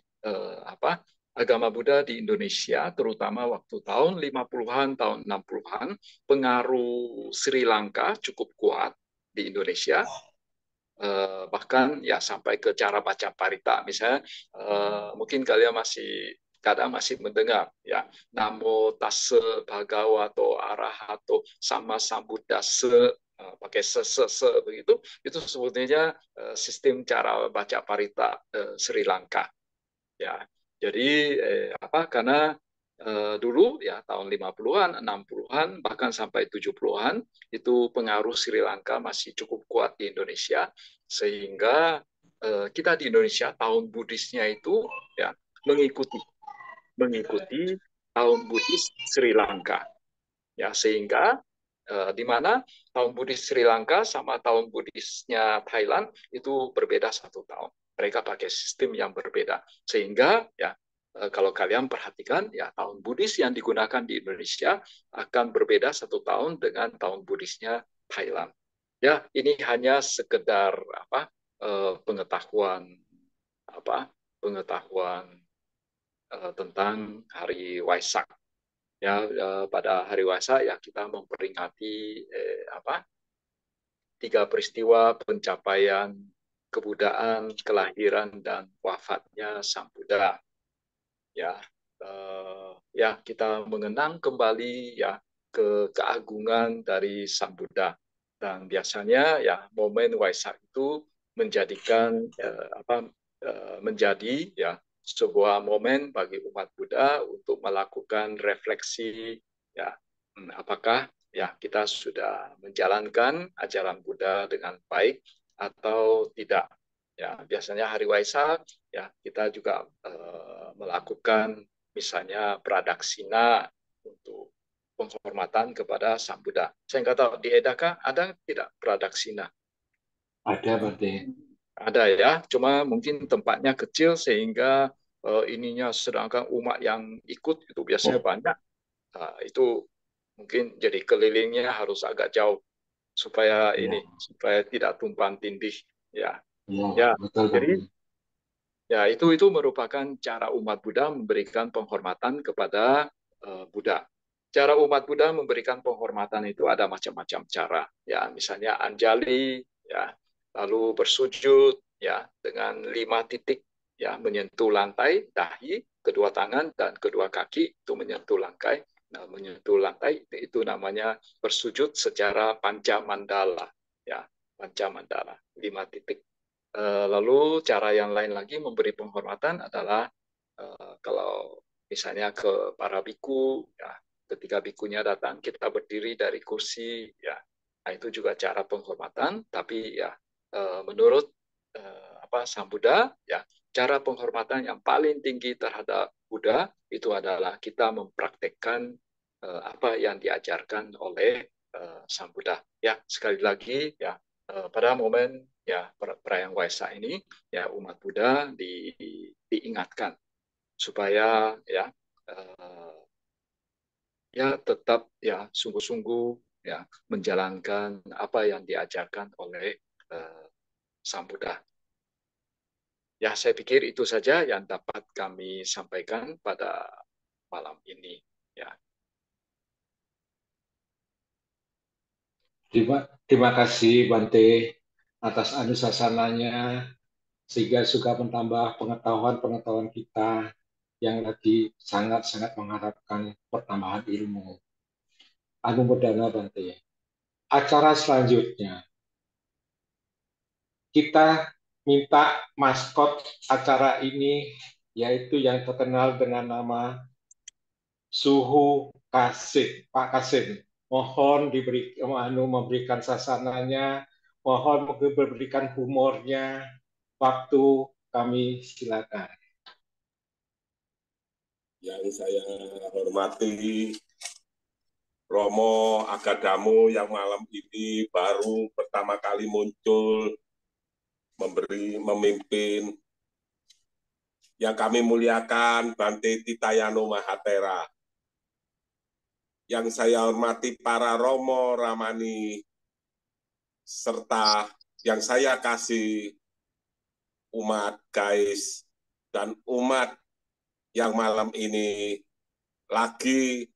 agama Buddha di Indonesia, terutama waktu tahun 50-an, tahun 60-an, pengaruh Sri Lanka cukup kuat di Indonesia. Bahkan ya sampai ke cara baca parita, misalnya mungkin kalian kadang masih mendengar, ya, Namo Tassa Bhagavato Arahato Sama Sambuddhassa, pakai se begitu, itu sebetulnya sistem cara baca parita Sri Lanka, ya. Jadi karena dulu ya tahun 50-an, 60-an, bahkan sampai 70-an itu pengaruh Sri Lanka masih cukup kuat di Indonesia, sehingga kita di Indonesia tahun Buddhisnya itu ya mengikuti tahun Buddhis Sri Lanka, ya, sehingga di mana tahun Buddhis Sri Lanka sama tahun Buddhisnya Thailand itu berbeda 1 tahun. Mereka pakai sistem yang berbeda, sehingga ya kalau kalian perhatikan ya tahun Buddhis yang digunakan di Indonesia akan berbeda 1 tahun dengan tahun Buddhisnya Thailand. Ya, ini hanya sekedar pengetahuan tentang hari Waisak. Ya, pada hari Waisak ya kita memperingati 3 peristiwa pencapaian kebudayaan, kelahiran dan wafatnya Sang Buddha. Ya, ya kita mengenang kembali ya keagungan dari Sang Buddha, dan biasanya ya momen Waisak itu menjadi ya sebuah momen bagi umat Buddha untuk melakukan refleksi ya apakah ya kita sudah menjalankan ajaran Buddha dengan baik atau tidak. Ya, biasanya hari Waisak ya kita juga melakukan misalnya pradaksina untuk penghormatan kepada Sang Buddha. Saya nggak tahu di Edaka ada tidak pradaksina? Ada, Bante. Ada ya, cuma mungkin tempatnya kecil sehingga ininya, sedangkan umat yang ikut itu biasanya banyak. Nah, itu mungkin jadi kelilingnya harus agak jauh supaya supaya tidak tumpang tindih ya. Ya, Betul, jadi Bante. ya itu merupakan cara umat Buddha memberikan penghormatan kepada Buddha. Cara umat Buddha memberikan penghormatan itu ada macam-macam cara. Ya, misalnya anjali, ya, lalu bersujud, ya, dengan 5 titik, ya, menyentuh lantai, dahi, kedua tangan dan kedua kaki itu menyentuh lantai. Nah, menyentuh lantai itu namanya bersujud secara pancamandala, ya, pancamandala, 5 titik. Lalu cara yang lain lagi memberi penghormatan adalah kalau misalnya ke para biku, ya, ketika bikunya datang kita berdiri dari kursi, ya, nah, itu juga cara penghormatan. Tapi ya menurut Sang Buddha, ya cara penghormatan yang paling tinggi terhadap Buddha itu adalah kita mempraktekkan apa yang diajarkan oleh Sang Buddha. Ya, sekali lagi ya pada momen ya perayaan Waisak ini ya umat Buddha diingatkan supaya ya ya tetap ya sungguh-sungguh ya menjalankan apa yang diajarkan oleh Sang Buddha. Ya, saya pikir itu saja yang dapat kami sampaikan pada malam ini. Ya. Terima kasih, Bante, atas anusasananya, sehingga juga menambah pengetahuan-pengetahuan kita yang lagi sangat-sangat mengharapkan pertambahan ilmu. Anumodana, Bante. Acara selanjutnya, kita minta maskot acara ini, yaitu yang terkenal dengan nama Suhu Kasim, Pak Kasim. Mohon memberikan sasananya, mohon memberikan humornya. Waktu kami silakan. Yang saya hormati Romo Agadamu yang malam ini baru pertama kali muncul memimpin. Yang kami muliakan Bante Titayano Mahatera. Yang saya hormati para Romo Ramani, serta yang saya kasih umat guys dan umat yang malam ini lagi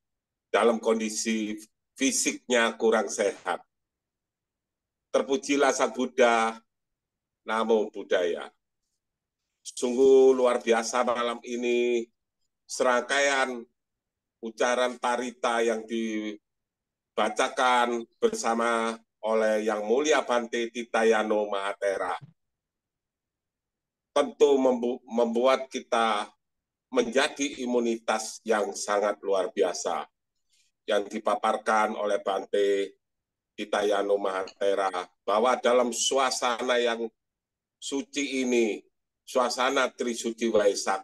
dalam kondisi fisiknya kurang sehat. Terpujilah Sang Buddha, Namo Buddhaya. Sungguh luar biasa malam ini serangkaian ucapan parita yang dibacakan bersama oleh Yang Mulia Bante Titayano Mahatera. Tentu membuat kita menjadi imunitas yang sangat luar biasa yang dipaparkan oleh Bante Titayano Mahatera, bahwa dalam suasana yang suci ini, suasana Trisuci Waisak,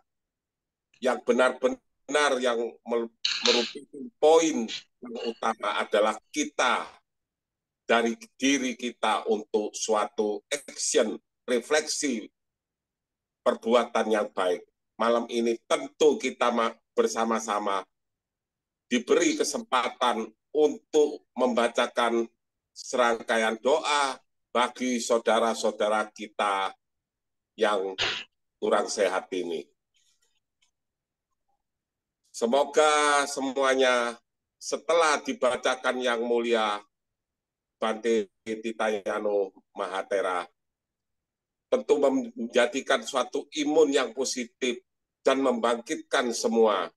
yang benar-benar yang merupakan poin yang utama adalah kita dari diri kita untuk suatu action, refleksi perbuatan yang baik. Malam ini tentu kita bersama-sama diberi kesempatan untuk membacakan serangkaian doa bagi saudara-saudara kita yang kurang sehat ini. Semoga semuanya setelah dibacakan yang mulia Bante Titayano Mahatera tentu menjadikan suatu imun yang positif dan membangkitkan semua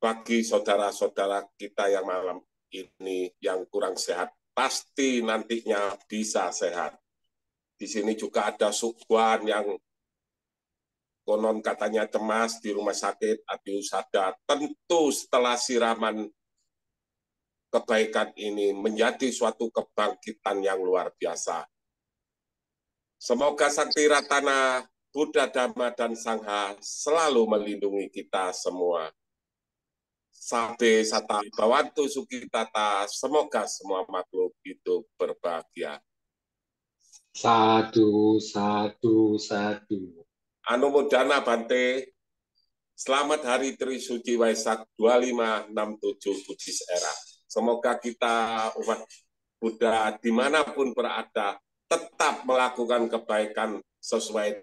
bagi saudara-saudara kita yang malam ini yang kurang sehat, pasti nantinya bisa sehat. Di sini juga ada Subhan yang konon katanya cemas di rumah sakit Adi Usada. Tentu setelah siraman kebaikan ini menjadi suatu kebangkitan yang luar biasa. Semoga Sakti Ratana, Buddha, Dhamma, dan Sangha selalu melindungi kita semua. Sabe Sata Bawantu Sukitata, semoga semua makhluk hidup berbahagia. Satu, satu, satu. Anumodana Bante, selamat Hari Trisuci Waisak 2567 Buddhis Era. Semoga kita umat Buddha dimanapun berada tetap melakukan kebaikan sesuai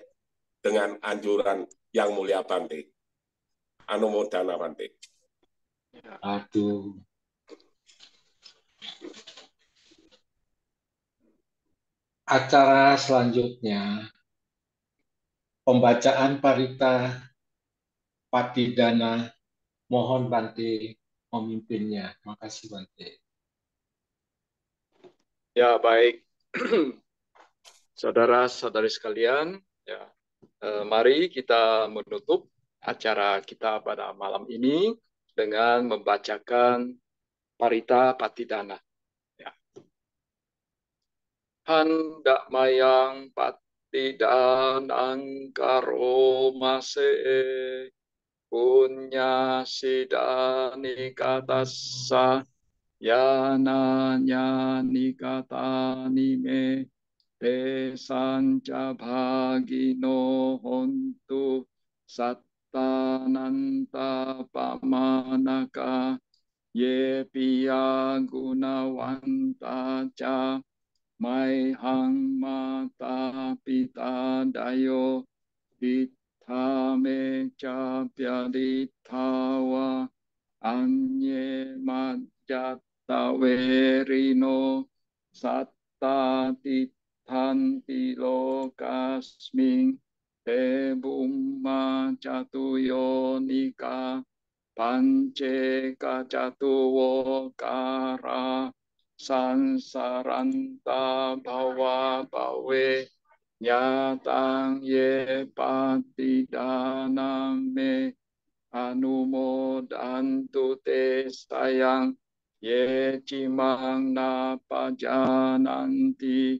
dengan anjuran yang mulia Bante. Anumodana Bante. Aduh. Acara selanjutnya, pembacaan Parita Patidana. Mohon Bante memimpinnya. Terima kasih Bante. Ya, baik. Saudara-saudari sekalian, ya, mari kita menutup acara kita pada malam ini dengan membacakan Parita Patidana. Ya. Hendak mayang patidanang karomase punya sidani katassa yananya nikatani me Desanca bhagino hontu sattananta pamanaka ye piya gunawanta ca maihang mata pita dayo ditame ca pyaditawa anye majata verino sattati tanti lokasming te bumma catuyonika pance kacatuwo kara sansaranta bhawa bawe nyatang ye patidaname anumodantu te sayang ye cimang na pajananti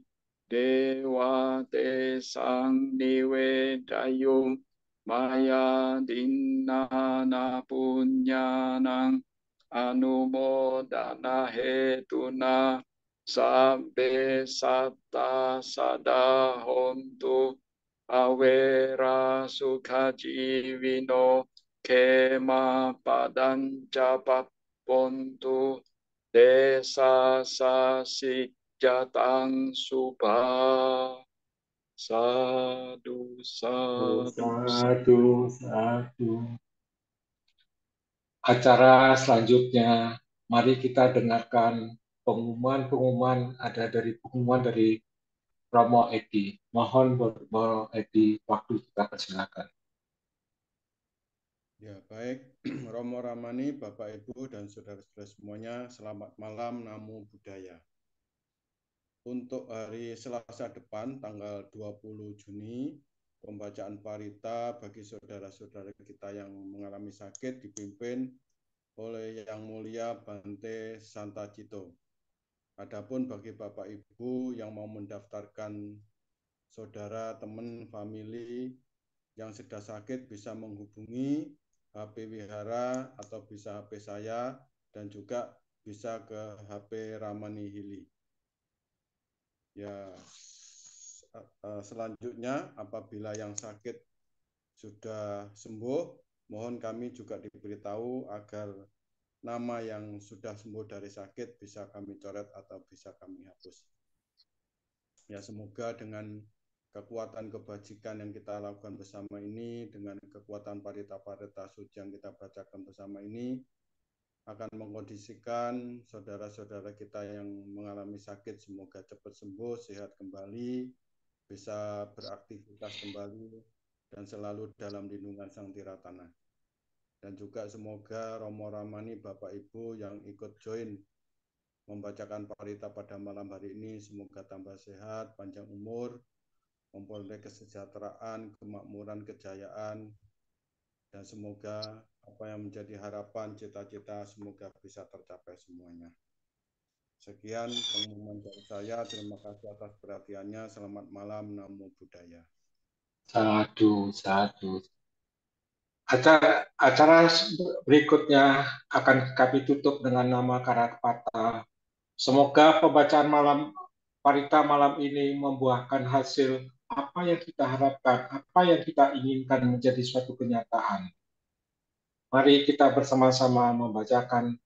dewa te sang niwe dayung maya dinana punyanang anumodana hetuna sabbe satta sada hontu awera sukha jivino kema padanca papontu desa sasi jatang subha sadu sadu Satu, satu. Acara selanjutnya, mari kita dengarkan pengumuman ada pengumuman dari Romo Edi. Mohon Romo Edi, waktu kita persilakan. Ya, baik. Romo Ramani, Bapak Ibu dan saudara-saudara semuanya, selamat malam, Namo Buddhaya. Untuk hari Selasa depan, tanggal 20 Juni, pembacaan parita bagi saudara-saudara kita yang mengalami sakit dipimpin oleh Yang Mulia Bante Santacito. Adapun bagi Bapak Ibu yang mau mendaftarkan saudara, teman, famili yang sedang sakit bisa menghubungi HP Wihara atau bisa HP saya dan juga bisa ke HP Ramani Hili. Ya, selanjutnya apabila yang sakit sudah sembuh, mohon kami juga diberitahu agar nama yang sudah sembuh dari sakit bisa kami coret atau bisa kami hapus. Ya, semoga dengan kekuatan kebajikan yang kita lakukan bersama ini, dengan kekuatan parita-parita suci yang kita bacakan bersama ini, akan mengkondisikan saudara-saudara kita yang mengalami sakit semoga cepat sembuh, sehat kembali, bisa beraktivitas kembali, dan selalu dalam lindungan Sang Tiratana. Dan juga semoga Romo Ramani, Bapak Ibu yang ikut join membacakan parita pada malam hari ini, semoga tambah sehat, panjang umur, memperoleh kesejahteraan, kemakmuran, kejayaan, dan semoga apa yang menjadi harapan, cita-cita, semoga bisa tercapai semuanya. Sekian pengumuman dari saya, terima kasih atas perhatiannya, selamat malam, Namo Buddhaya. Sadu, sadu. Acara berikutnya akan kami tutup dengan nama Karakpata. Semoga pembacaan parita malam ini membuahkan hasil apa yang kita harapkan, apa yang kita inginkan menjadi suatu kenyataan. Mari kita bersama-sama membacakan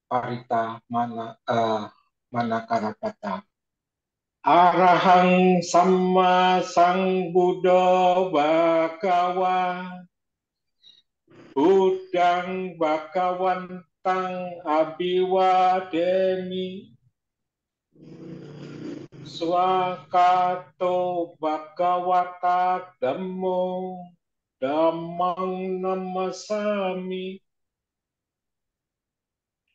parita mana Karakpata. Arahang Sama Sang Buddha Bhagawa Budang Bhagawantang Abiwademi Swakato Bhagawata Dhammo Dhammang Namasami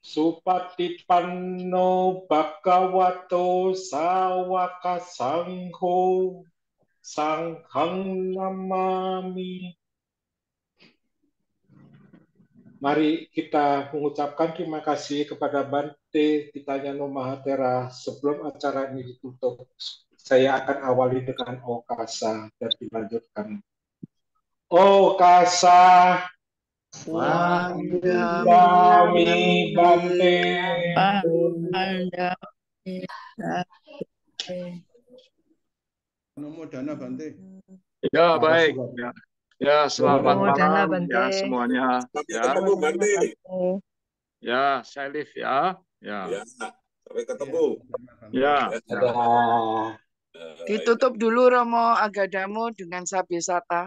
Supatipanno Bhagavato Sawaka Sangho Sanghang Namami. Mari kita mengucapkan terima kasih kepada Bante Titanyano Mahatera. Sebelum acara ini ditutup, saya akan awali dengan Okasa dan dilanjutkan. Okasa Wandami Bante. Namo Dana Bante. Ya, baik. Ya, selamat malam ya semuanya. Ya, ya, Salif ya. Ya, sampai ketemu. Ya. Ditutup dulu Romo Agadamu dengan Sabe Sata.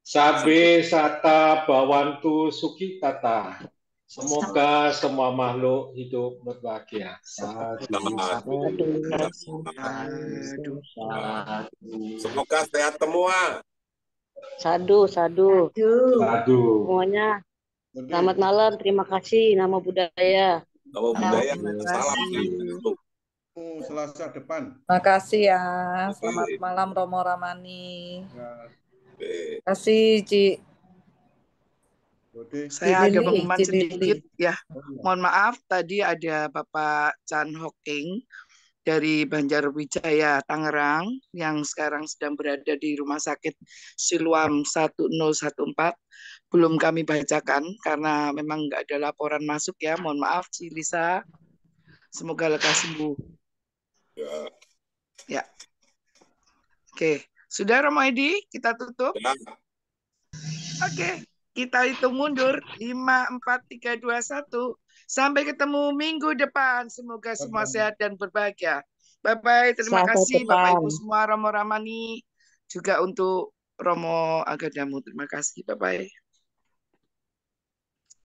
Sabe Sata Bawantu Sukitata. Semoga semua makhluk hidup berbahagia. Semoga sehat semua. Sadu. Semuanya. Selamat malam, terima kasih. Namo Buddhaya. Namo Buddhaya. Salam. Selasa depan. Makasih ya. Selamat malam Romo Ramani. Terima kasih Ci. Saya ada pengumuman sedikit ya. Mohon maaf tadi ada Bapak Chan Hok Ing dari Banjarwijaya Tangerang yang sekarang sedang berada di Rumah Sakit Siloam 1014. Belum kami bacakan karena memang nggak ada laporan masuk ya. Mohon maaf Ci Lisa. Semoga lekas sembuh. Ya. Oke, sudah Romo Edi, kita tutup. Oke, kita hitung mundur 5, 4, 3, 2, 1. Sampai ketemu minggu depan. Semoga semua sehat dan berbahagia. Bye-bye. Terima kasih Bapak Ibu semua, Romo Ramani. Juga untuk Romo Agadamu. Terima kasih. Bye-bye.